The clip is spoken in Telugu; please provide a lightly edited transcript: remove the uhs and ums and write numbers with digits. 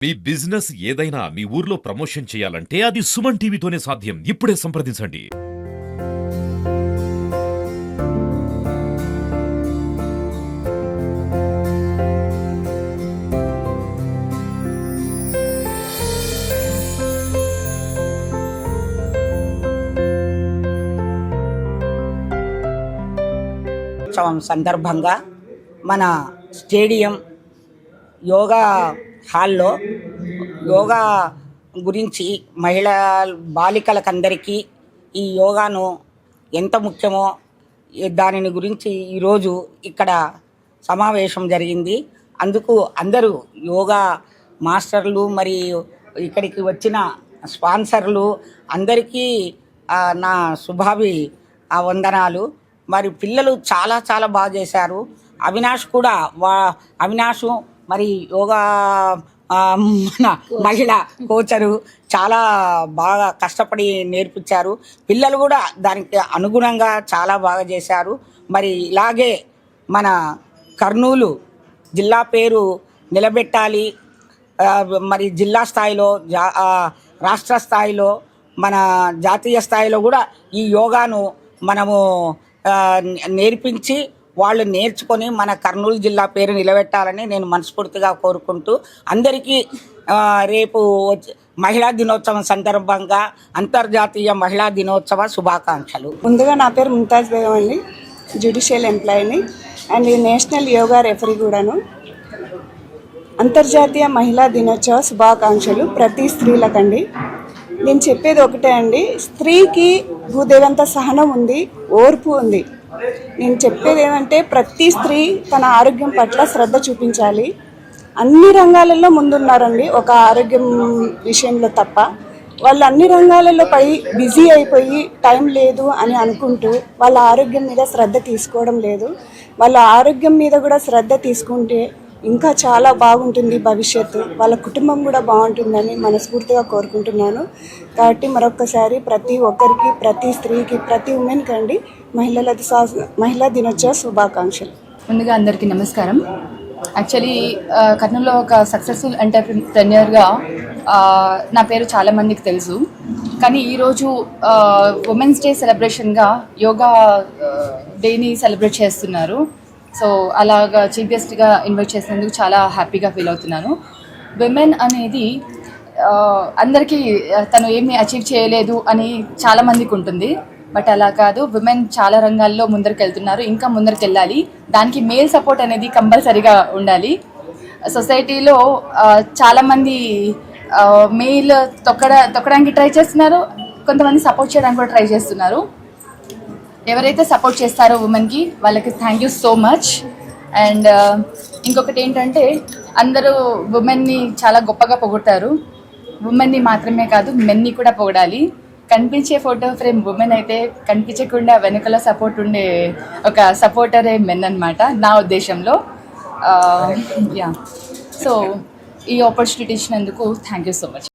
మీ బిజినెస్ ఏదైనా మీ ఊర్లో ప్రమోషన్ చేయాలంటే అది సుమన్ టీవీతోనే సాధ్యం. ఇప్పుడే సంప్రదించండి. సందర్భంగా మన స్టేడియం యోగా హాల్లో యోగా గురించి మహిళా బాలికలకందరికీ ఈ యోగాను ఎంత ముఖ్యమో దానిని గురించి ఈరోజు ఇక్కడ సమావేశం జరిగింది. అందుకు అందరూ యోగా మాస్టర్లు మరియు ఇక్కడికి వచ్చిన స్పాన్సర్లు అందరికీ నా శుభాభి వందనాలు. మరి పిల్లలు చాలా చాలా బాగా చేశారు. అవినాష్ కూడా అవినాష్ మరి యోగా మన మహిళ కోచరు చాలా బాగా కష్టపడి నేర్పించారు. పిల్లలు కూడా దానికి అనుగుణంగా చాలా బాగా చేశారు. మరి ఇలాగే మన కర్నూలు జిల్లా పేరు నిలబెట్టాలి. మరి జిల్లా స్థాయిలో రాష్ట్ర స్థాయిలో మన జాతీయ స్థాయిలో కూడా ఈ యోగాను మనము నేర్పించి వాళ్ళు నేర్చుకొని మన కర్నూలు జిల్లా పేరు నిలబెట్టాలని నేను మనస్ఫూర్తిగా కోరుకుంటూ అందరికీ రేపు మహిళా దినోత్సవం సందర్భంగా అంతర్జాతీయ మహిళా దినోత్సవ శుభాకాంక్షలు. ముందుగా నా పేరు ముంతాజ్ బేగం అండి, జ్యుడిషియల్ ఎంప్లాయీని అండ్ నేషనల్ యోగా రెఫరీ కూడాను. అంతర్జాతీయ మహిళా దినోత్సవ శుభాకాంక్షలు ప్రతి స్త్రీలకండి. నేను చెప్పేది ఒకటే అండి, స్త్రీకి భూదేవంత సహనం ఉంది, ఓర్పు ఉంది. నేను చెప్పేది ఏమంటే ప్రతి స్త్రీ తన ఆరోగ్యం పట్ల శ్రద్ధ చూపించాలి. అన్ని రంగాలలో ముందున్నారండి, ఒక ఆరోగ్యం విషయంలో తప్ప. వాళ్ళు అన్ని రంగాలలో బిజీ అయిపోయి టైం లేదు అని అనుకుంటూ వాళ్ళ ఆరోగ్యం మీద శ్రద్ధ తీసుకోవడం లేదు. వాళ్ళ ఆరోగ్యం మీద కూడా శ్రద్ధ తీసుకుంటే ఇంకా చాలా బాగుంటుంది భవిష్యత్తు, వాళ్ళ కుటుంబం కూడా బాగుంటుందని మనస్ఫూర్తిగా కోరుకుంటున్నాను. కాబట్టి మరొకసారి ప్రతి ఒక్కరికి, ప్రతి స్త్రీకి, ప్రతి ఉమెన్కి అండి మహిళా దినోత్సవ శుభాకాంక్షలు. ముందుగా అందరికీ నమస్కారం. యాక్చువల్లీ కర్నూలులో ఒక సక్సెస్ఫుల్ ఎంటర్ప్రెన్యూర్గా నా పేరు చాలామందికి తెలుసు. కానీ ఈరోజు ఉమెన్స్ డే సెలబ్రేషన్గా యోగా డేని సెలబ్రేట్ చేస్తున్నారు. సో అలాగా చీఫ్ గెస్ట్గా ఇన్వైట్ చేసినందుకు చాలా హ్యాపీగా ఫీల్ అవుతున్నాను. విమెన్ అనేది అందరికీ తను ఏమీ అచీవ్ చేయలేదు అని చాలామందికి ఉంటుంది. బట్ అలా కాదు, విమెన్ చాలా రంగాల్లో ముందరికి వెళ్తున్నారు, ఇంకా ముందరికి వెళ్ళాలి. దానికి మేల్ సపోర్ట్ అనేది కంపల్సరీగా ఉండాలి. సొసైటీలో చాలామంది మేల్ తొక్కడానికి ట్రై చేస్తున్నారు, కొంతమంది సపోర్ట్ చేయడానికి కూడా ట్రై చేస్తున్నారు. ఎవరైతే సపోర్ట్ చేస్తారో ఉమెన్కి వాళ్ళకి thank you so much. And ఇంకొకటి ఏంటంటే, అందరూ ఉమెన్ని చాలా గొప్పగా పొగుడతారు. ఉమెన్ని మాత్రమే కాదు, మెన్ని కూడా పొగడాలి. కనిపించే ఫోటో ఫ్రేమ్ ఉమెన్ అయితే కనిపించకుండా వెనకల సపోర్ట్ ఉండే ఒక సపోర్టరే మెన్ అన్నమాట నా ఉద్దేశంలో. సో ఈ ఆపర్చునిటీ ఇచ్చినందుకు థ్యాంక్ యూ సో మచ్.